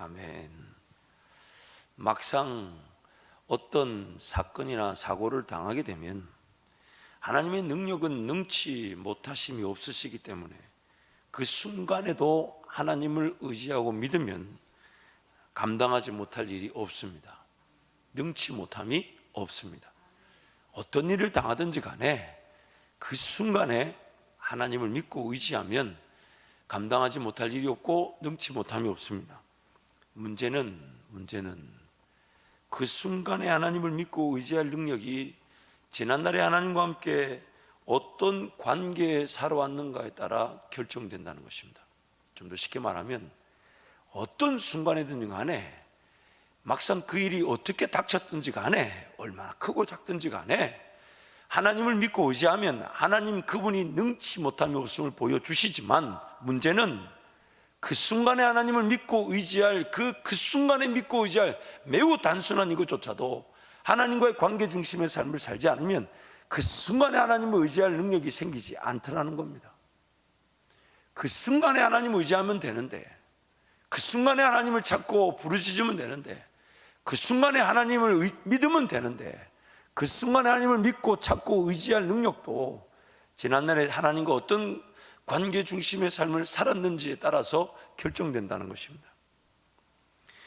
아멘. 막상 어떤 사건이나 사고를 당하게 되면 하나님의 능력은 능치 못하심이 없으시기 때문에 그 순간에도 하나님을 의지하고 믿으면 감당하지 못할 일이 없습니다. 능치 못함이 없습니다. 어떤 일을 당하든지 간에 그 순간에 하나님을 믿고 의지하면 감당하지 못할 일이 없고 능치 못함이 없습니다. 문제는 그 순간에 하나님을 믿고 의지할 능력이 지난날에 하나님과 함께 어떤 관계에 살아왔는가에 따라 결정된다는 것입니다. 좀 더 쉽게 말하면 어떤 순간이든지 간에 막상 그 일이 어떻게 닥쳤든지 간에 얼마나 크고 작든지 간에 하나님을 믿고 의지하면 하나님 그분이 능치 못함이 없음을 보여주시지만, 문제는 그 순간에 하나님을 믿고 의지할 그 순간에 믿고 의지할 매우 단순한 이것조차도 하나님과의 관계 중심의 삶을 살지 않으면 그 순간에 하나님을 의지할 능력이 생기지 않더라는 겁니다. 그 순간에 하나님을 의지하면 되는데, 그 순간에 하나님을 찾고 부르짖으면 되는데, 그 순간에 하나님을 믿으면 되는데, 그 순간에 하나님을 믿고 찾고 의지할 능력도 지난날에 하나님과 어떤 관계 중심의 삶을 살았는지에 따라서 결정된다는 것입니다.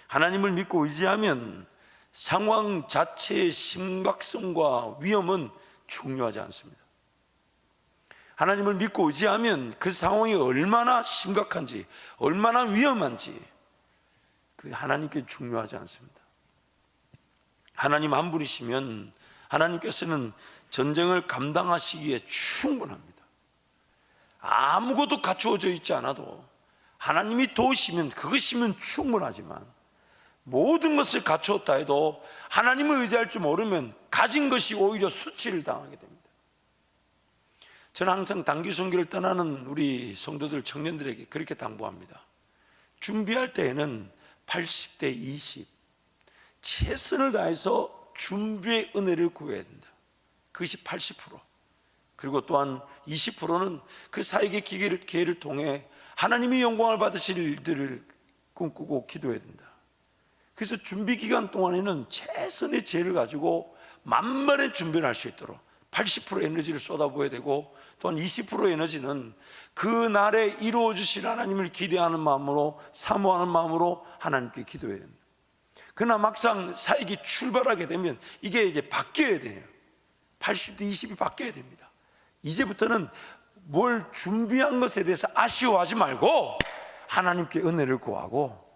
하나님을 믿고 의지하면 상황 자체의 심각성과 위험은 중요하지 않습니다. 하나님을 믿고 의지하면 그 상황이 얼마나 심각한지, 얼마나 위험한지 그 하나님께 중요하지 않습니다. 하나님 한 분이시면 하나님께서는 전쟁을 감당하시기에 충분합니다. 아무것도 갖추어져 있지 않아도 하나님이 도우시면 그것이면 충분하지만, 모든 것을 갖추었다 해도 하나님을 의지할 줄 모르면 가진 것이 오히려 수치를 당하게 됩니다. 저는 항상 단기 선교를 떠나는 우리 성도들, 청년들에게 그렇게 당부합니다. 준비할 때에는 80대 20 최선을 다해서 준비의 은혜를 구해야 된다. 그것이 80%. 그리고 또한 20%는 그 사역의 기회를 통해 하나님이 영광을 받으실 일들을 꿈꾸고 기도해야 된다. 그래서 준비 기간 동안에는 최선의 지혜를 가지고 만반의 준비를 할 수 있도록 80% 에너지를 쏟아부어야 되고, 또한 20% 에너지는 그 날에 이루어 주실 하나님을 기대하는 마음으로, 사모하는 마음으로 하나님께 기도해야 됩니다. 그러나 막상 사역이 출발하게 되면 이게 바뀌어야 돼요. 80대 20이 바뀌어야 됩니다. 이제부터는 뭘 준비한 것에 대해서 아쉬워하지 말고 하나님께 은혜를 구하고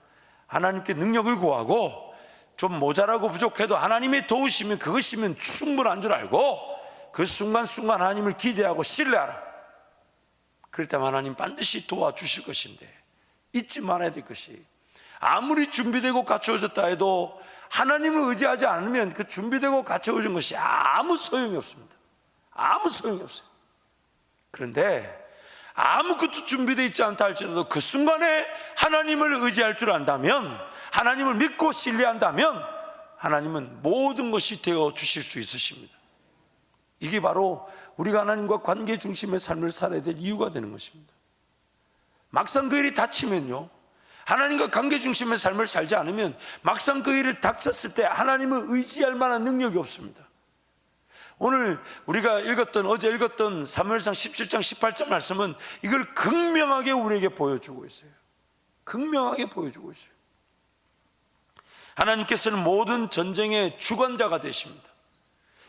하나님께 능력을 구하고, 좀 모자라고 부족해도 하나님의 도우시면 그것이면 충분한 줄 알고 그 순간순간 하나님을 기대하고 신뢰하라. 그럴 때만 하나님 반드시 도와주실 것인데, 잊지 말아야 될 것이, 아무리 준비되고 갖추어졌다 해도 하나님을 의지하지 않으면 그 준비되고 갖추어진 것이 아무 소용이 없습니다. 아무 소용이 없어요. 그런데 아무것도 준비되어 있지 않다 할지라도 그 순간에 하나님을 의지할 줄 안다면, 하나님을 믿고 신뢰한다면 하나님은 모든 것이 되어 주실 수 있으십니다. 이게 바로 우리가 하나님과 관계 중심의 삶을 살아야 될 이유가 되는 것입니다. 막상 그 일이 닥치면요, 하나님과 관계 중심의 삶을 살지 않으면 막상 그 일을 닥쳤을 때 하나님을 의지할 만한 능력이 없습니다. 오늘 우리가 어제 읽었던 사무엘상 17장 18장 말씀은 이걸 극명하게 우리에게 보여주고 있어요. 극명하게 보여주고 있어요. 하나님께서는 모든 전쟁의 주관자가 되십니다.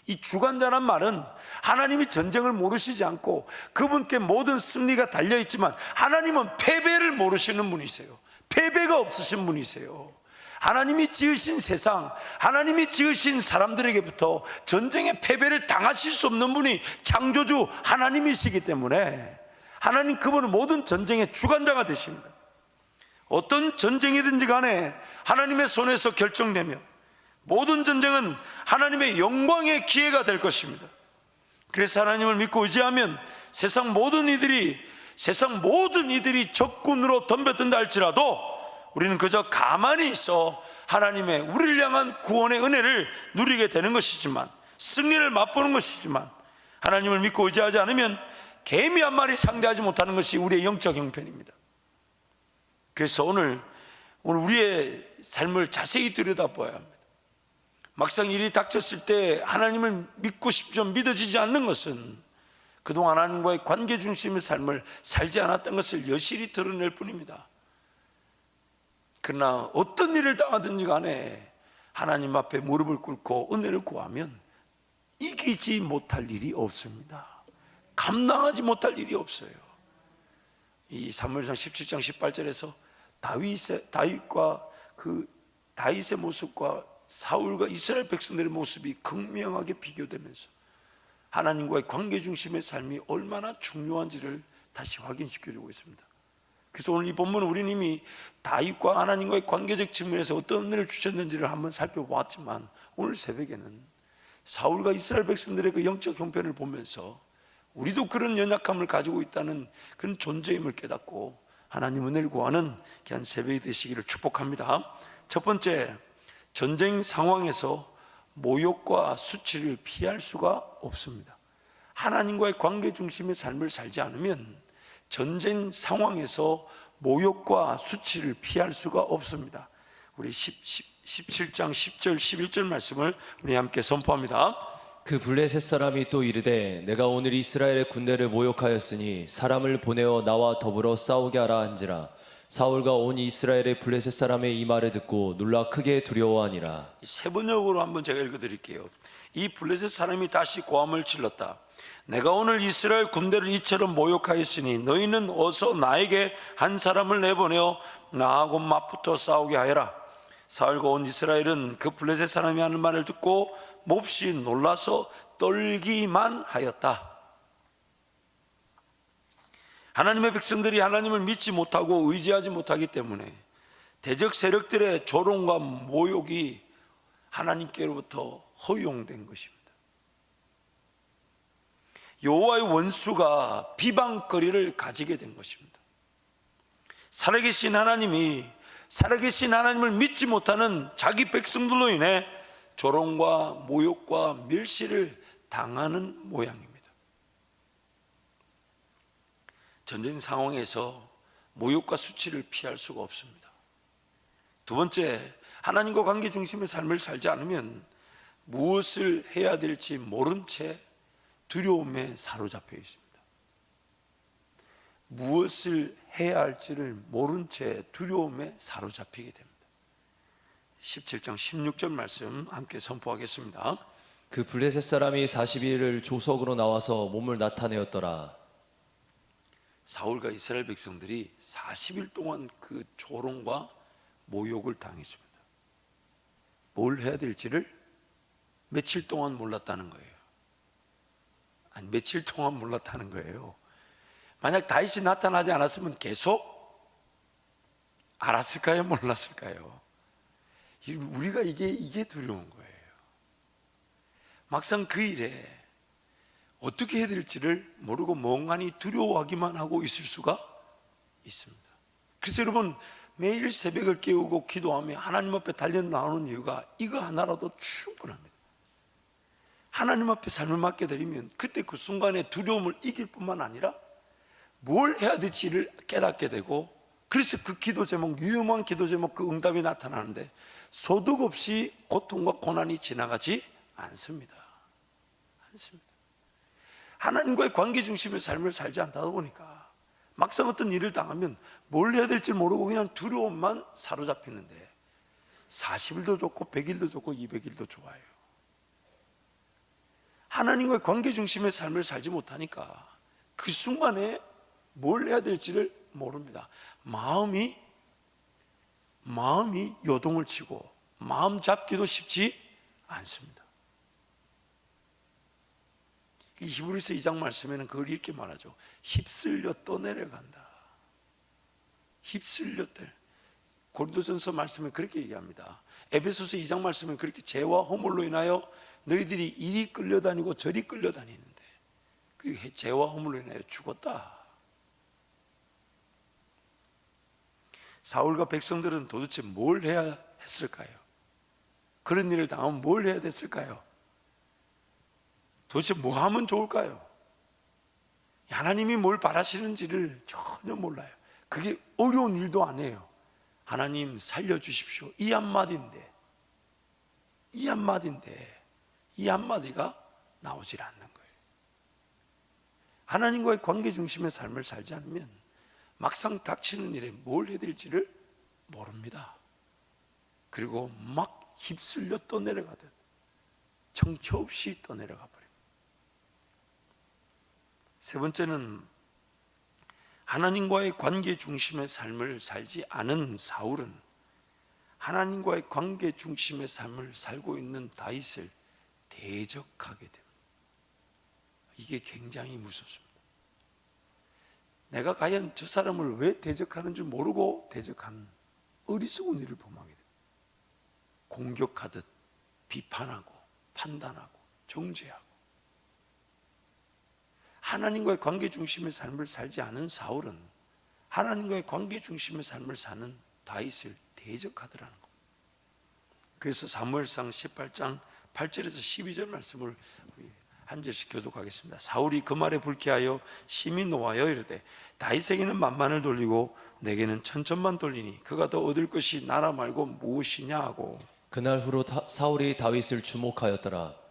이 주관자란 말은 하나님이 전쟁을 모르시지 않고 그분께 모든 승리가 달려있지만 하나님은 패배를 모르시는 분이세요. 패배가 없으신 분이세요. 하나님이 지으신 세상, 하나님이 지으신 사람들에게부터 전쟁의 패배를 당하실 수 없는 분이 창조주 하나님이시기 때문에 하나님 그분은 모든 전쟁의 주관자가 되십니다. 어떤 전쟁이든지 간에 하나님의 손에서 결정되며 모든 전쟁은 하나님의 영광의 기회가 될 것입니다. 그래서 하나님을 믿고 의지하면 세상 모든 이들이 적군으로 덤벼든다 할지라도 우리는 그저 가만히 있어 하나님의 우리를 향한 구원의 은혜를 누리게 되는 것이지만, 승리를 맛보는 것이지만, 하나님을 믿고 의지하지 않으면 개미 한 마리 상대하지 못하는 것이 우리의 영적 형편입니다. 그래서 오늘 오늘 우리의 삶을 자세히 들여다봐야 합니다. 막상 일이 닥쳤을 때 하나님을 믿고 싶지만 믿어지지 않는 것은 그동안 하나님과의 관계 중심의 삶을 살지 않았던 것을 여실히 드러낼 뿐입니다. 그러나 어떤 일을 당하든지 간에 하나님 앞에 무릎을 꿇고 은혜를 구하면 이기지 못할 일이 없습니다. 감당하지 못할 일이 없어요. 이 사무엘상 17장 18절에서 다윗의 모습과 사울과 이스라엘 백성들의 모습이 극명하게 비교되면서 하나님과의 관계 중심의 삶이 얼마나 중요한지를 다시 확인시켜주고 있습니다. 그래서 오늘 이 본문은 우리는 이미 다윗과 하나님과의 관계적 측면에서 어떤 은혜를 주셨는지를 한번 살펴보았지만 오늘 새벽에는 사울과 이스라엘 백성들의 그 영적 형편을 보면서 우리도 그런 연약함을 가지고 있다는 그런 존재임을 깨닫고 하나님 은혜를 구하는 귀한 새벽이 되시기를 축복합니다. 첫 번째, 전쟁 상황에서 모욕과 수치를 피할 수가 없습니다. 하나님과의 관계 중심의 삶을 살지 않으면 전쟁 상황에서 모욕과 수치를 피할 수가 없습니다. 우리 17장 10절 11절 말씀을 우리 함께 선포합니다. 그 블레셋 사람이 또 이르되 내가 오늘 이스라엘의 군대를 모욕하였으니 사람을 보내어 나와 더불어 싸우게 하라 한지라. 사울과 온 이스라엘의 블레셋 사람의 이 말을 듣고 놀라 크게 두려워하니라. 세 번역으로 한번 제가 읽어드릴게요. 이 블레셋 사람이 다시 고함을 질렀다. 내가 오늘 이스라엘 군대를 이처럼 모욕하였으니 너희는 어서 나에게 한 사람을 내보내어 나하고 맞붙어 싸우게 하여라. 사울과 온 이스라엘은 그 블레셋 사람이 하는 말을 듣고 몹시 놀라서 떨기만 하였다. 하나님의 백성들이 하나님을 믿지 못하고 의지하지 못하기 때문에 대적 세력들의 조롱과 모욕이 하나님께로부터 허용된 것입니다. 여호와의 원수가 비방거리를 가지게 된 것입니다. 살아계신 하나님이 살아계신 하나님을 믿지 못하는 자기 백성들로 인해 조롱과 모욕과 멸시를 당하는 모양입니다. 전쟁 상황에서 모욕과 수치를 피할 수가 없습니다. 두 번째, 하나님과 관계 중심의 삶을 살지 않으면 무엇을 해야 될지 모른 채 두려움에 사로잡혀 있습니다. 무엇을 해야 할지를 모른 채 두려움에 사로잡히게 됩니다. 17장 16절 말씀 함께 선포하겠습니다. 그 블레셋 사람이 40일을 조석으로 나와서 몸을 나타내었더라. 사울과 이스라엘 백성들이 40일 동안 그 조롱과 모욕을 당했습니다. 뭘 해야 될지를 며칠 동안 몰랐다는 거예요. 아니, 며칠 동안 몰랐다는 거예요. 만약 다윗이 나타나지 않았으면 계속 알았을까요? 몰랐을까요? 우리가 이게 두려운 거예요. 막상 그 일에 어떻게 해야 될지를 모르고 멍하니 두려워하기만 하고 있을 수가 있습니다. 그래서 여러분, 매일 새벽을 깨우고 기도하며 하나님 앞에 달려 나오는 이유가 이거 하나라도 충분합니다. 하나님 앞에 삶을 맡게 되면 그때 그 순간에 두려움을 이길 뿐만 아니라 뭘 해야 될지를 깨닫게 되고, 그래서 그 기도 제목, 유용한 기도 제목, 그 응답이 나타나는데 소득 없이 고통과 고난이 지나가지 않습니다. 하나님과의 관계 중심의 삶을 살지 않다 보니까 막상 어떤 일을 당하면 뭘 해야 될지 모르고 그냥 두려움만 사로잡히는데 40일도 좋고 100일도 좋고 200일도 좋아요. 하나님과의 관계 중심의 삶을 살지 못하니까 그 순간에 뭘 해야 될지를 모릅니다. 마음이 요동을 치고 마음 잡기도 쉽지 않습니다. 이 히브리서 2장 말씀에는 그걸 이렇게 말하죠. 휩쓸려 떠내려간다. 휩쓸려 떠. 고린도전서 말씀에 그렇게 얘기합니다. 에베소서 2장 말씀에 그렇게 죄와 허물로 인하여 너희들이 이리 끌려다니고 저리 끌려다니는데 그 죄와 허물로 인하여 죽었다. 사울과 백성들은 도대체 뭘 해야 했을까요? 그런 일을 당하면 뭘 해야 됐을까요? 도대체 뭐 하면 좋을까요? 하나님이 뭘 바라시는지를 전혀 몰라요. 그게 어려운 일도 아니에요. 하나님 살려주십시오. 이 한마디인데 이 한마디가 나오질 않는 거예요. 하나님과의 관계 중심의 삶을 살지 않으면 막상 닥치는 일에 뭘 해야 될지를 모릅니다. 그리고 막 휩쓸려 떠내려가듯 정처 없이 떠내려가 버립니다. 세 번째는 하나님과의 관계 중심의 삶을 살지 않은 사울은 하나님과의 관계 중심의 삶을 살고 있는 다윗을 대적하게 됩니다. 이게 굉장히 무섭습니다. 내가 과연 저 사람을 왜 대적하는 줄 모르고 대적한 어리석은 일을 범하게 됩니다. 공격하듯 비판하고 판단하고 정죄하고. 하나님과의 관계 중심의 삶을 살지 않은 사울은 하나님과의 관계 중심의 삶을 사는 다윗을 대적하더라는 겁니다. 그래서 사무엘상 18장 8절에서 12절 말씀을 한 절씩 교독하겠습니다. 사울이 그 말에 불쾌하여 심히 노하여 이르되 다윗에게는 만만을 돌리고 내게는 천천만 돌리니 그가 더 얻을 것이 나라 말고 무엇이냐 하고. 그날 후로 사울이 다윗을 주목하였더라.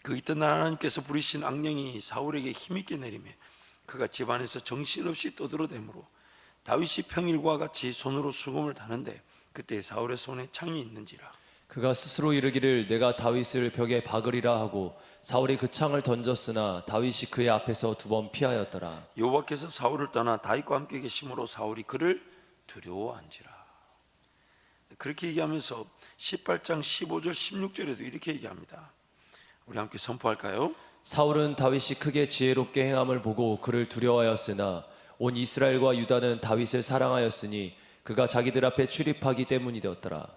그 이튿날 하나님께서 부리신 악령이 사울에게 힘있게 내리며 그가 집안에서 정신없이 떠들어대므로 다윗이 평일과 같이 손으로 수금을 다는데 그때 사울의 손에 창이 있는지라. 그가 스스로 이르기를 내가 다윗을 벽에 박으리라 하고 사울이 그 창을 던졌으나 다윗이 그의 앞에서 2번 피하였더라. 여호와께서 사울을 떠나 다윗과 함께 계심으로 사울이 그를 두려워한지라. 그렇게 얘기하면서 18장 15절 16절에도 이렇게 얘기합니다. 우리 함께 선포할까요? 사울은 다윗이 크게 지혜롭게 행함을 보고 그를 두려워하였으나 온 이스라엘과 유다는 다윗을 사랑하였으니 그가 자기들 앞에 출입하기 때문이었더라.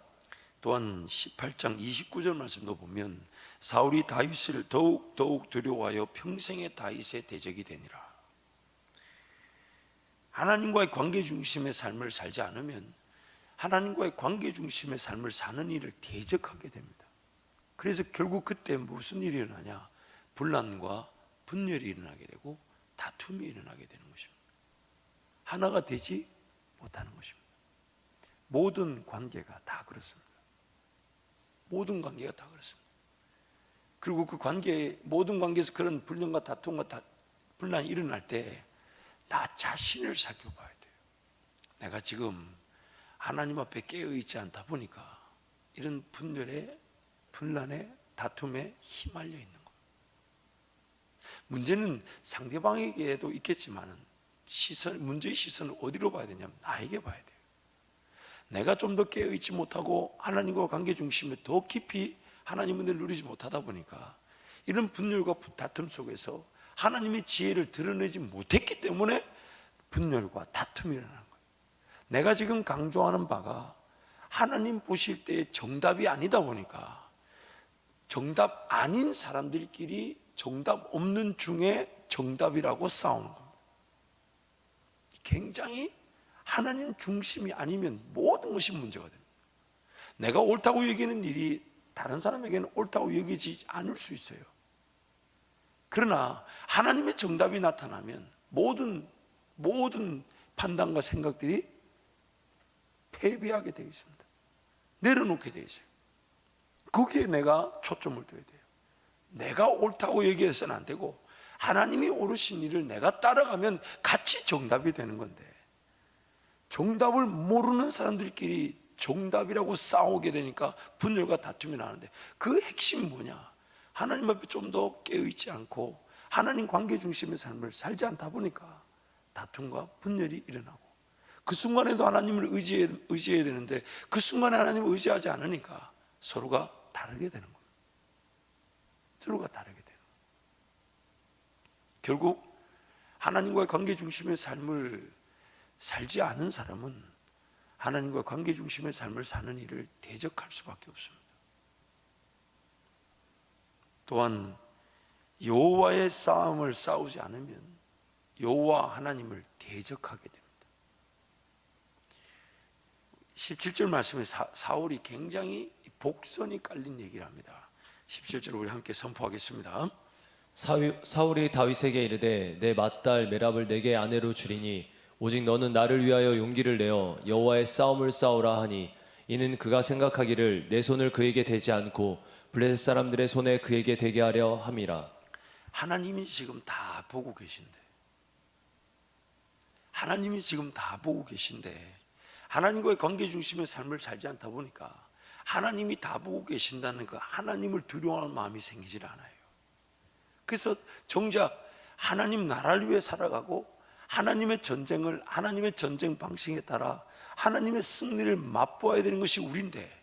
또한 18장 29절 말씀도 보면 사울이 다윗을 더욱 두려워하여 평생의 다윗의 대적이 되니라. 하나님과의 관계 중심의 삶을 살지 않으면 하나님과의 관계 중심의 삶을 사는 일을 대적하게 됩니다. 그래서 결국 그때 무슨 일이 일어나냐? 분란과 분열이 일어나게 되고 다툼이 일어나게 되는 것입니다. 하나가 되지 못하는 것입니다. 모든 관계가 다 그렇습니다. 모든 관계가 다 그렇습니다. 그리고 그 관계, 모든 관계에서 그런 불륜과 다툼과 분란이 일어날 때 나 자신을 살펴봐야 돼요. 내가 지금 하나님 앞에 깨어있지 않다 보니까 이런 분열에, 분란에, 다툼에 휘말려 있는 거예요. 문제는 상대방에게도 있겠지만 문제의 시선을 어디로 봐야 되냐면 나에게 봐야 돼요. 내가 좀 더 깨어있지 못하고 하나님과 관계 중심에 더 깊이 하나님 은혜를 누리지 못하다 보니까 이런 분열과 다툼 속에서 하나님의 지혜를 드러내지 못했기 때문에 분열과 다툼이 일어나는 거예요. 내가 지금 강조하는 바가 하나님 보실 때 정답이 아니다 보니까 정답 아닌 사람들끼리 정답 없는 중에 정답이라고 싸우는 겁니다. 굉장히 하나님 중심이 아니면 모든 것이 문제가 됩니다. 내가 옳다고 여기는 일이 다른 사람에게는 옳다고 여기지 않을 수 있어요. 그러나 하나님의 정답이 나타나면 모든 판단과 생각들이 패배하게 되어 있습니다. 내려놓게 되어 있어요. 거기에 내가 초점을 둬야 돼요. 내가 옳다고 얘기해서는 안 되고 하나님이 옳으신 일을 내가 따라가면 같이 정답이 되는 건데 정답을 모르는 사람들끼리 정답이라고 싸우게 되니까 분열과 다툼이 나는데 그 핵심이 뭐냐? 하나님 앞에 좀 더 깨어있지 않고 하나님 관계 중심의 삶을 살지 않다 보니까 다툼과 분열이 일어나고 그 순간에도 하나님을 의지해야 되는데 그 순간에 하나님을 의지하지 않으니까 서로가 다르게 되는 겁니다. 서로가 다르게 되는 겁니다. 결국 하나님과의 관계 중심의 삶을 살지 않은 사람은 하나님과 관계 중심의 삶을 사는 일을 대적할 수밖에 없습니다. 또한 여호와의 싸움을 싸우지 않으면 여호와 하나님을 대적하게 됩니다. 17절 말씀에 사울이 굉장히 복선이 깔린 얘기를 합니다. 17절 우리 함께 선포하겠습니다. 사울이 다윗에게 이르되 내 맏딸 메랍을 내게 아내로 주리니 오직 너는 나를 위하여 용기를 내어 여호와의 싸움을 싸우라 하니 이는 그가 생각하기를 내 손을 그에게 대지 않고 블레셋 사람들의 손에 그에게 대게 하려 함이라. 하나님이 지금 다 보고 계신데, 하나님이 지금 다 보고 계신데 하나님과의 관계 중심의 삶을 살지 않다 보니까 하나님이 다 보고 계신다는 그 하나님을 두려워하는 마음이 생기질 않아요. 그래서 정작 하나님 나라를 위해 살아가고 하나님의 전쟁을, 하나님의 전쟁 방식에 따라 하나님의 승리를 맛보아야 되는 것이 우리인데,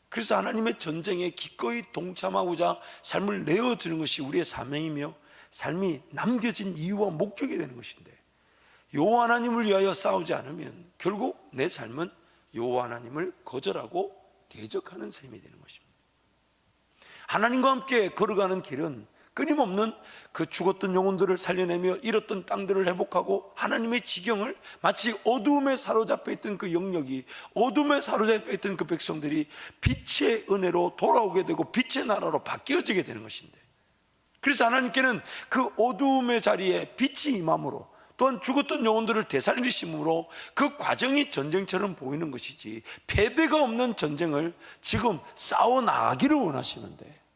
그래서 하나님의 전쟁에 기꺼이 동참하고자 삶을 내어드는 것이 우리의 사명이며 삶이 남겨진 이유와 목적이 되는 것인데, 여호와 하나님을 위하여 싸우지 않으면 결국 내 삶은 여호와 하나님을 거절하고 대적하는 삶이 되는 것입니다. 하나님과 함께 걸어가는 길은 끊임없는 그 죽었던 영혼들을 살려내며 잃었던 땅들을 회복하고 하나님의 지경을, 마치 어두움에 사로잡혀 있던 그 영역이, 어둠에 사로잡혀 있던 그 백성들이 빛의 은혜로 돌아오게 되고 빛의 나라로 바뀌어지게 되는 것인데, 그래서 하나님께는 그 어두움의 자리에 빛이 임함으로, 또한 죽었던 영혼들을 되살리심으로 그 과정이 전쟁처럼 보이는 것이지 패배가 없는 전쟁을 지금 싸워나가기를 원하시는데,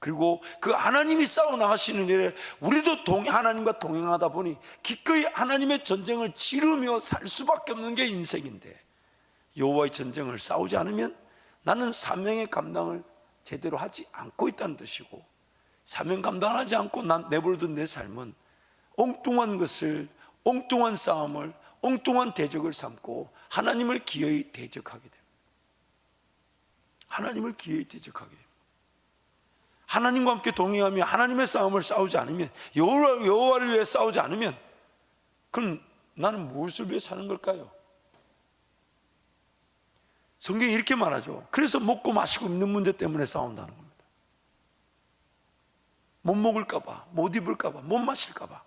그리고 그 하나님이 싸워나가시는 일에 우리도 하나님과 동행하다 보니 기꺼이 하나님의 전쟁을 치르며 살 수밖에 없는 게 인생인데, 여호와의 전쟁을 싸우지 않으면 나는 사명의 감당을 제대로 하지 않고 있다는 뜻이고, 사명 감당하지 않고 내버려둔 내 삶은 엉뚱한 것을, 엉뚱한 싸움을, 엉뚱한 대적을 삼고 하나님을 기어이 대적하게 됩니다. 하나님을 기어이 대적하게 됩니다. 하나님과 함께 동행하며 하나님의 싸움을 싸우지 않으면, 여호와를 위해 싸우지 않으면, 그럼 나는 무엇을 위해 사는 걸까요? 성경이 이렇게 말하죠. 그래서 먹고 마시고 입는 문제 때문에 싸운다는 겁니다. 못 먹을까 봐, 못 입을까 봐, 못 마실까 봐.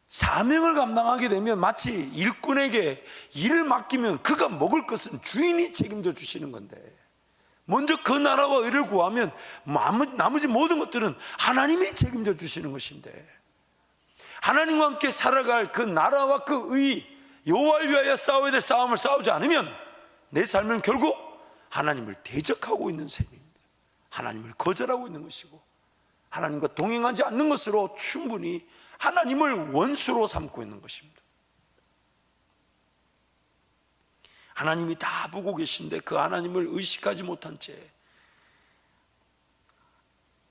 사명을 감당하게 되면 마치 일꾼에게 일을 맡기면 그가 먹을 것은 주인이 책임져 주시는 건데, 먼저 그 나라와 의를 구하면 나머지 모든 것들은 하나님이 책임져 주시는 것인데, 하나님과 함께 살아갈 그 나라와 그 의, 여호와를 위하여 싸워야 될 싸움을 싸우지 않으면 내 삶은 결국 하나님을 대적하고 있는 셈입니다. 하나님을 거절하고 있는 것이고, 하나님과 동행하지 않는 것으로 충분히 하나님을 원수로 삼고 있는 것입니다. 하나님이 다 보고 계신데 그 하나님을 의식하지 못한 채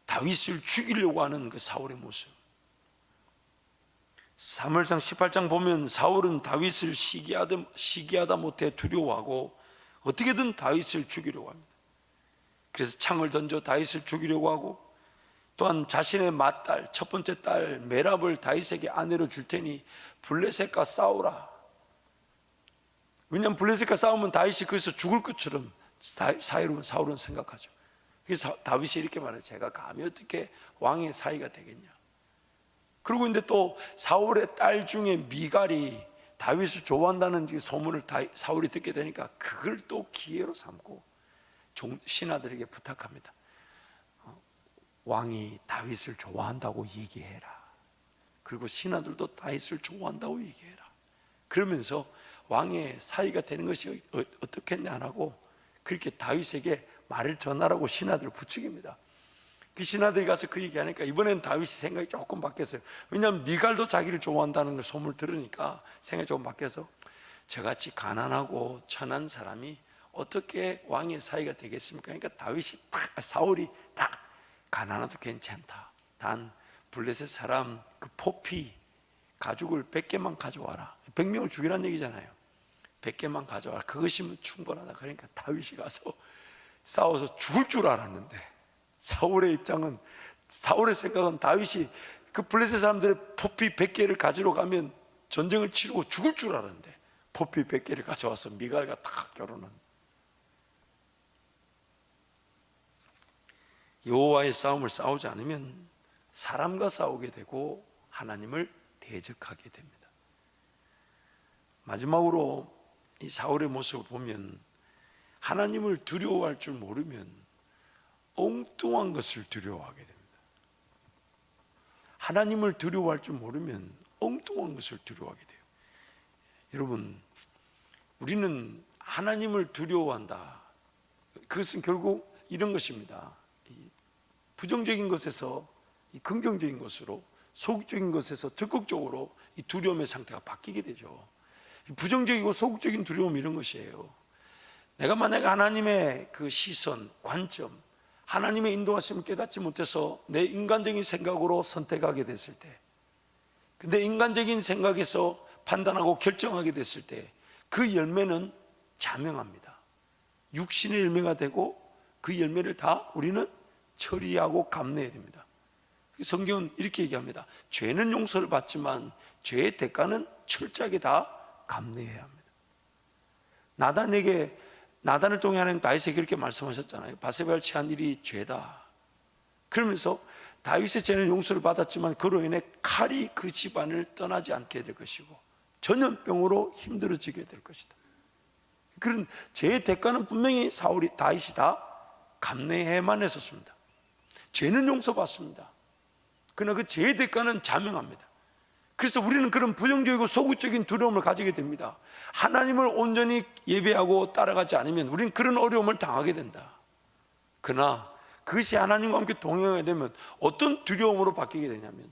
다윗을 죽이려고 하는 그 사울의 모습, 사무엘상 18장 보면 사울은 다윗을 시기하다 못해 두려워하고 어떻게든 다윗을 죽이려고 합니다. 그래서 창을 던져 다윗을 죽이려고 하고, 또한 자신의 맏딸, 첫 번째 딸 메랍을 다윗에게 아내로 줄 테니 블레셋과 싸우라. 왜냐하면 블레셋과 싸우면 다윗이 거기서 죽을 것처럼 사울은 생각하죠. 그래서 다윗이 이렇게 말해요. 제가 감히 어떻게 왕의 사이가 되겠냐. 그리고 근데 또 사울의 딸 중에 미갈이 다윗을 좋아한다는 소문을 사울이 듣게 되니까 그걸 또 기회로 삼고 신하들에게 부탁합니다. 왕이 다윗을 좋아한다고 얘기해라. 그리고 신하들도 다윗을 좋아한다고 얘기해라. 그러면서 왕의 사이가 되는 것이 어떻겠냐 안 하고 그렇게 다윗에게 말을 전하라고 신하들을 부추깁니다. 그 신하들이 가서 그 얘기하니까 이번엔 다윗이 생각이 조금 바뀌었어요. 왜냐하면 미갈도 자기를 좋아한다는 걸 소문을 들으니까 생각이 조금 바뀌어서, 저같이 가난하고 천한 사람이 어떻게 왕의 사이가 되겠습니까? 그러니까 사울이 딱 가난해도 괜찮다. 단 블레셋 사람 그 포피 가죽을 100개만 가져와라. 100명을 죽이라는 얘기잖아요. 100개만 가져와라. 그것이면 충분하다. 그러니까 다윗이 가서 싸워서 죽을 줄 알았는데, 사울의 생각은 다윗이 그 블레셋 사람들의 포피 100개를 가지러 가면 전쟁을 치르고 죽을 줄 알았는데 포피 100개를 가져와서 미갈과 딱 결혼한. 여호와의 싸움을 싸우지 않으면 사람과 싸우게 되고 하나님을 대적하게 됩니다. 마지막으로 이 사울의 모습을 보면 하나님을 두려워할 줄 모르면 엉뚱한 것을 두려워하게 됩니다. 하나님을 두려워할 줄 모르면 엉뚱한 것을 두려워하게 돼요. 여러분, 우리는 하나님을 두려워한다. 그것은 결국 이런 것입니다. 부정적인 것에서 이 긍정적인 것으로, 소극적인 것에서 적극적으로 이 두려움의 상태가 바뀌게 되죠. 부정적이고 소극적인 두려움, 이런 것이에요. 내가 만약에 하나님의 그 시선, 관점, 하나님의 인도하심을 깨닫지 못해서 내 인간적인 생각으로 선택하게 됐을 때, 내 인간적인 생각에서 판단하고 결정하게 됐을 때, 그 열매는 자명합니다. 육신의 열매가 되고, 그 열매를 다 우리는 처리하고 감내해야 됩니다. 성경은 이렇게 얘기합니다. 죄는 용서를 받지만 죄의 대가는 철저하게 다 감내해야 합니다. 나단을 통해 하나님 다윗에게 그렇게 말씀하셨잖아요. 바세바를 취한 일이 죄다. 그러면서 다윗의 죄는 용서를 받았지만 그로 인해 칼이 그 집안을 떠나지 않게 될 것이고 전염병으로 힘들어지게 될 것이다. 그런 죄의 대가는 분명히 다윗이 다 감내해만 했었습니다. 죄는 용서받습니다. 그러나 그 죄의 대가는 자명합니다. 그래서 우리는 그런 부정적이고 소극적인 두려움을 가지게 됩니다. 하나님을 온전히 예배하고 따라가지 않으면 우리는 그런 어려움을 당하게 된다. 그러나 그것이 하나님과 함께 동행하게 되면 어떤 두려움으로 바뀌게 되냐면,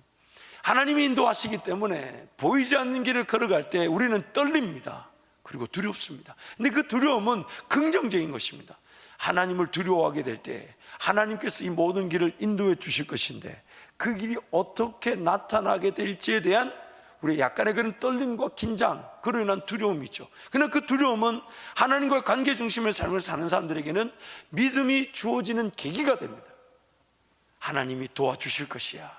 하나님이 인도하시기 때문에 보이지 않는 길을 걸어갈 때 우리는 떨립니다. 그리고 두렵습니다. 근데 그 두려움은 긍정적인 것입니다. 하나님을 두려워하게 될 때 하나님께서 이 모든 길을 인도해 주실 것인데, 그 길이 어떻게 나타나게 될지에 대한 우리 약간의 그런 떨림과 긴장, 그로 인한 두려움이 있죠. 그러나 그 두려움은 하나님과의 관계 중심의 삶을 사는 사람들에게는 믿음이 주어지는 계기가 됩니다. 하나님이 도와주실 것이야,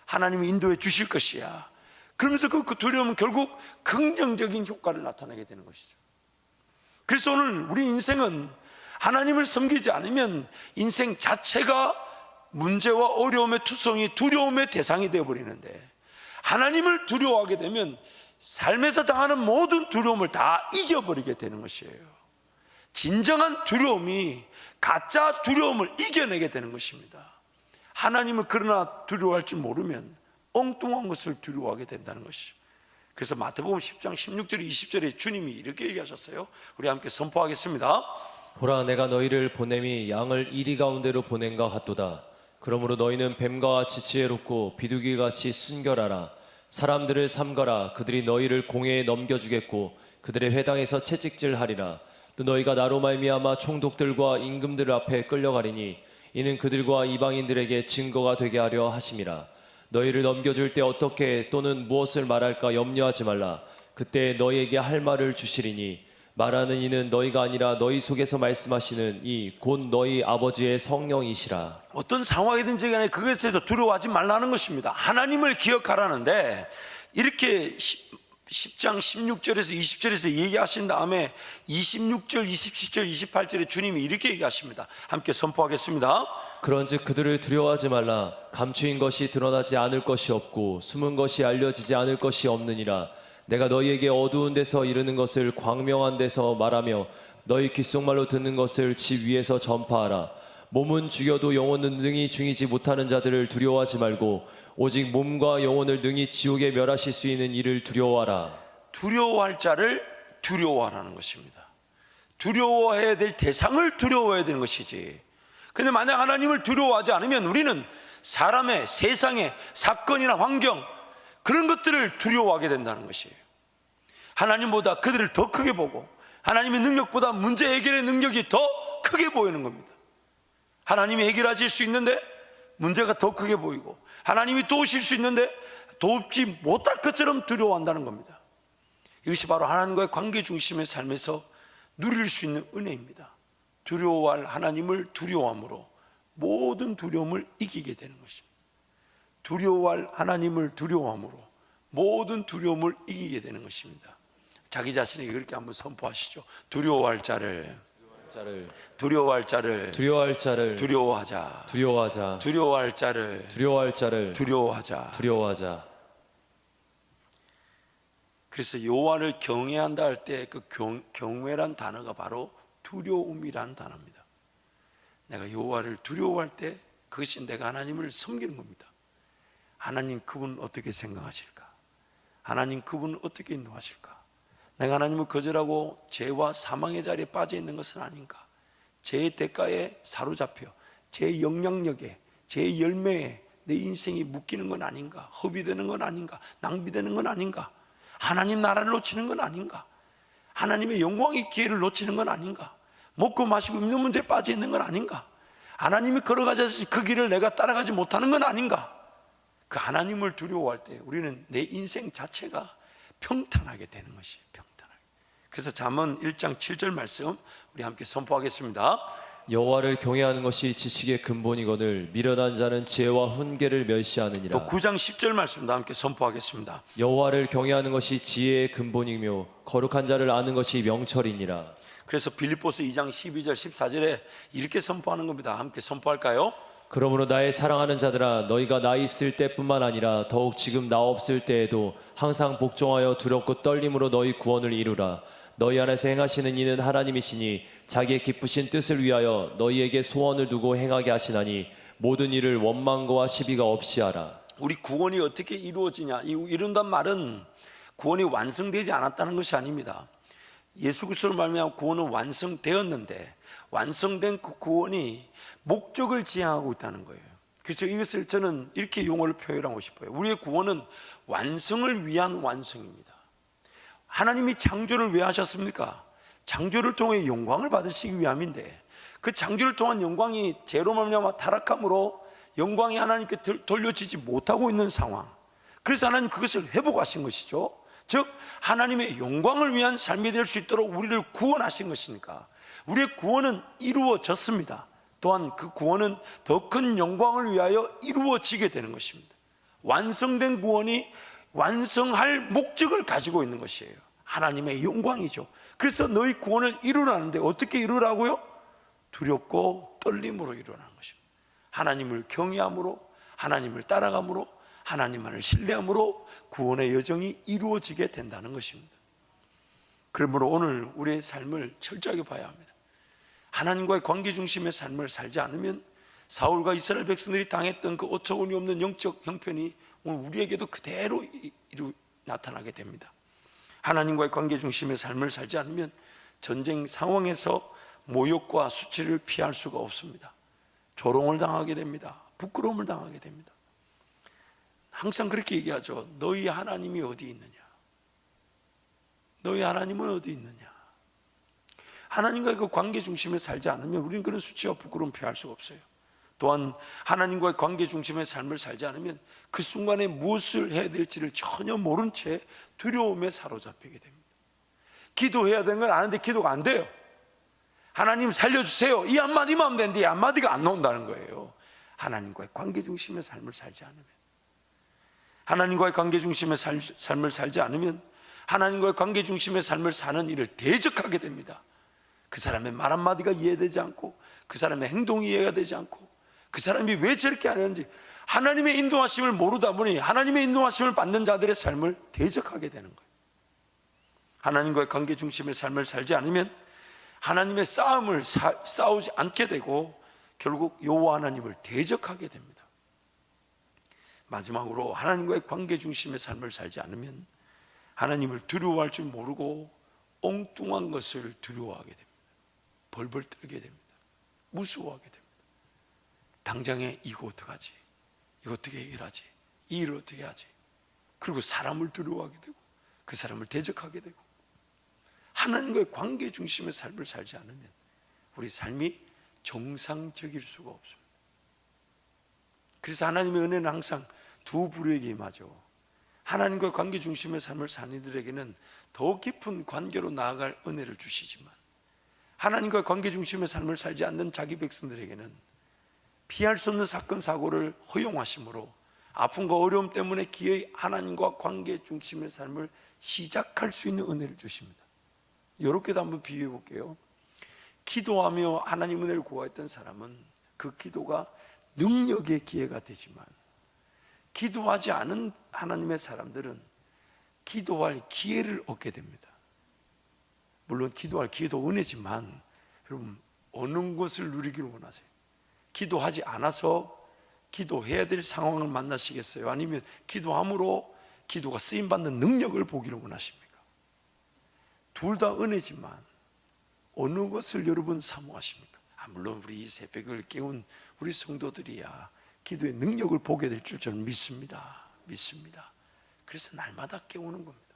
하나님이 인도해 주실 것이야. 그러면서 그 두려움은 결국 긍정적인 효과를 나타내게 되는 것이죠. 그래서 오늘 우리 인생은 하나님을 섬기지 않으면 인생 자체가 문제와 어려움의 투성이, 두려움의 대상이 되어버리는데, 하나님을 두려워하게 되면 삶에서 당하는 모든 두려움을 다 이겨버리게 되는 것이에요. 진정한 두려움이 가짜 두려움을 이겨내게 되는 것입니다. 하나님을 그러나 두려워할 줄 모르면 엉뚱한 것을 두려워하게 된다는 것이죠. 그래서 마태복음 10장 16절 20절에 주님이 이렇게 얘기하셨어요. 우리 함께 선포하겠습니다. 보라, 내가 너희를 보냄이 양을 이리 가운데로 보낸과 같도다. 그러므로 너희는 뱀과 같이 지혜롭고 비둘기같이 순결하라. 사람들을 삼가라. 그들이 너희를 공회에 넘겨주겠고 그들의 회당에서 채찍질하리라. 또 너희가 나로 말미암아 총독들과 임금들 앞에 끌려가리니 이는 그들과 이방인들에게 증거가 되게 하려 하심이라. 너희를 넘겨줄 때 어떻게 또는 무엇을 말할까 염려하지 말라. 그때 너희에게 할 말을 주시리니 말하는 이는 너희가 아니라 너희 속에서 말씀하시는 이 곧 너희 아버지의 성령이시라. 어떤 상황이든지 간에 그것에 대해서 두려워하지 말라는 것입니다. 하나님을 기억하라는데, 이렇게 10장 16절에서 20절에서 얘기하신 다음에 26절, 27절, 28절에 주님이 이렇게 얘기하십니다. 함께 선포하겠습니다. 그런즉 그들을 두려워하지 말라. 감추인 것이 드러나지 않을 것이 없고 숨은 것이 알려지지 않을 것이 없느니라. 내가 너희에게 어두운 데서 이르는 것을 광명한 데서 말하며 너희 귓속말로 듣는 것을 집 위에서 전파하라. 몸은 죽여도 영혼은 능히 죽이지 못하는 자들을 두려워하지 말고 오직 몸과 영혼을 능히 지옥에 멸하실 수 있는 이를 두려워하라. 두려워할 자를 두려워하라는 것입니다. 두려워해야 될 대상을 두려워해야 되는 것이지. 근데 만약 하나님을 두려워하지 않으면 우리는 사람의, 세상의 사건이나 환경, 그런 것들을 두려워하게 된다는 것이에요. 하나님보다 그들을 더 크게 보고 하나님의 능력보다 문제 해결의 능력이 더 크게 보이는 겁니다. 하나님이 해결하실 수 있는데 문제가 더 크게 보이고, 하나님이 도우실 수 있는데 돕지 못할 것처럼 두려워한다는 겁니다. 이것이 바로 하나님과의 관계 중심의 삶에서 누릴 수 있는 은혜입니다. 두려워할 하나님을 두려워함으로 모든 두려움을 이기게 되는 것입니다. 두려워할 하나님을 두려워함으로 모든 두려움을 이기게 되는 것입니다. 자기 자신에게 그렇게 한번 선포하시죠. 두려워할 자를 두려워할 자를 두려워하자. 두려워할 자를 두려워하자. 그래서 여호와를 경외한다 할 때 그 경외란 단어가 바로 두려움이라는 단어입니다. 내가 여호와를 두려워할 때 그것이 내가 하나님을 섬기는 겁니다. 하나님 그분 어떻게 생각하실까? 하나님 그분 어떻게 인도하실까? 내가 하나님을 거절하고 죄와 사망의 자리에 빠져 있는 것은 아닌가? 죄의 대가에 사로잡혀 죄의 영향력에, 죄의 열매에 내 인생이 묶이는 건 아닌가? 허비되는 건 아닌가? 낭비되는 건 아닌가? 하나님 나라를 놓치는 건 아닌가? 하나님의 영광의 기회를 놓치는 건 아닌가? 먹고 마시고 있는 문제에 빠져 있는 건 아닌가? 하나님이 걸어가자신 그 길을 내가 따라가지 못하는 건 아닌가? 그 하나님을 두려워할 때 우리는 내 인생 자체가 평탄하게 되는 것이에요. 평탄하게. 그래서 잠언 1장 7절 말씀 우리 함께 선포하겠습니다. 여호와를 경외하는 것이 지식의 근본이거늘 미련한 자는 지혜와 훈계를 멸시하느니라. 또 9장 10절 말씀도 함께 선포하겠습니다. 여호와를 경외하는 것이 지혜의 근본이며 거룩한 자를 아는 것이 명철이니라. 그래서 빌립보서 2장 12절 14절에 이렇게 선포하는 겁니다. 함께 선포할까요? 그러므로 나의 사랑하는 자들아, 너희가 나 있을 때뿐만 아니라 더욱 지금 나 없을 때에도 항상 복종하여 두렵고 떨림으로 너희 구원을 이루라. 너희 안에서 행하시는 이는 하나님이시니 자기의 기쁘신 뜻을 위하여 너희에게 소원을 두고 행하게 하시나니 모든 일을 원망과 시비가 없이 하라. 우리 구원이 어떻게 이루어지냐? 이룬단 말은 구원이 완성되지 않았다는 것이 아닙니다. 예수 그리스도로 말미암아 구원은 완성되었는데 완성된 그 구원이 목적을 지향하고 있다는 거예요. 그래서 이것을 저는 이렇게 용어를 표현하고 싶어요. 우리의 구원은 완성을 위한 완성입니다. 하나님이 창조를 왜 하셨습니까? 창조를 통해 영광을 받으시기 위함인데 그 창조를 통한 영광이 죄로 말미암아 타락함으로 영광이 하나님께 돌려지지 못하고 있는 상황. 그래서 하나님 그것을 회복하신 것이죠. 즉 하나님의 영광을 위한 삶이 될 수 있도록 우리를 구원하신 것이니까 우리의 구원은 이루어졌습니다. 또한 그 구원은 더 큰 영광을 위하여 이루어지게 되는 것입니다. 완성된 구원이 완성할 목적을 가지고 있는 것이에요. 하나님의 영광이죠. 그래서 너희 구원을 이루라는데 어떻게 이루라고요? 두렵고 떨림으로 이루라는 것입니다. 하나님을 경외함으로, 하나님을 따라감으로, 하나님만을 신뢰함으로 구원의 여정이 이루어지게 된다는 것입니다. 그러므로 오늘 우리의 삶을 철저하게 봐야 합니다. 하나님과의 관계 중심의 삶을 살지 않으면 사울과 이스라엘 백성들이 당했던 그 어처구니 없는 영적 형편이 오늘 우리에게도 그대로 나타나게 됩니다. 하나님과의 관계 중심의 삶을 살지 않으면 전쟁 상황에서 모욕과 수치를 피할 수가 없습니다. 조롱을 당하게 됩니다. 부끄러움을 당하게 됩니다. 항상 그렇게 얘기하죠. 너희 하나님이 어디 있느냐? 너희 하나님은 어디 있느냐? 하나님과의 그 관계 중심에 살지 않으면 우리는 그런 수치와 부끄러움 피할 수가 없어요. 또한 하나님과의 관계 중심의 삶을 살지 않으면 그 순간에 무엇을 해야 될지를 전혀 모른 채 두려움에 사로잡히게 됩니다. 기도해야 되는 건 아는데 기도가 안 돼요. 하나님 살려주세요 이 한마디만 하면 되는데 이 한마디가 안 나온다는 거예요. 하나님과의 관계 중심의 삶을 살지 않으면, 하나님과의 관계 중심의 삶을 살지 않으면 하나님과의 관계 중심의 삶을 사는 일을 대적하게 됩니다. 그 사람의 말 한마디가 이해되지 않고 그 사람의 행동이 이해가 되지 않고 그 사람이 왜 저렇게 하는지 하나님의 인도하심을 모르다 보니 하나님의 인도하심을 받는 자들의 삶을 대적하게 되는 거예요. 하나님과의 관계 중심의 삶을 살지 않으면 하나님의 싸움을 싸우지 않게 되고 결국 여호와 하나님을 대적하게 됩니다. 마지막으로 하나님과의 관계 중심의 삶을 살지 않으면 하나님을 두려워할 줄 모르고 엉뚱한 것을 두려워하게 됩니다. 벌벌 떨게 됩니다. 무서워하게 됩니다. 당장에 이거 어떡하지? 이거 어떻게 해결하지? 이 일을 어떻게 하지? 그리고 사람을 두려워하게 되고 그 사람을 대적하게 되고 하나님과의 관계 중심의 삶을 살지 않으면 우리 삶이 정상적일 수가 없습니다. 그래서 하나님의 은혜는 항상 두 부류에게 임하죠. 하나님과의 관계 중심의 삶을 사는 이들에게는 더 깊은 관계로 나아갈 은혜를 주시지만 하나님과의 관계 중심의 삶을 살지 않는 자기 백성들에게는 피할 수 없는 사건 사고를 허용하심으로 아픔과 어려움 때문에 기어이 하나님과 관계 중심의 삶을 시작할 수 있는 은혜를 주십니다. 이렇게도 한번 비유해 볼게요. 기도하며 하나님 은혜를 구하였던 사람은 그 기도가 능력의 기회가 되지만 기도하지 않은 하나님의 사람들은 기도할 기회를 얻게 됩니다. 물론 기도할 기회도 은혜지만 여러분 어느 것을 누리기를 원하세요? 기도하지 않아서 기도해야 될 상황을 만나시겠어요? 아니면 기도함으로 기도가 쓰임받는 능력을 보기를 원하십니까? 둘 다 은혜지만 어느 것을 여러분 사모하십니까? 물론 우리 이 새벽을 깨운 우리 성도들이야 기도의 능력을 보게 될 줄 저는 믿습니다. 그래서 날마다 깨우는 겁니다.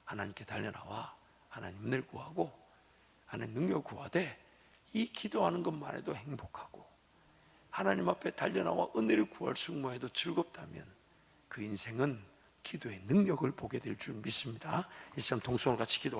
하나님께 달려나와 하나님 은혜를 구하고 하나님 능력을 구하되 이 기도하는 것만 해도 행복하고 하나님 앞에 달려나와 은혜를 구할 숙모해도 즐겁다면 그 인생은 기도의 능력을 보게 될 줄 믿습니다. 이 시간 동성을 같이 기도하겠습니다.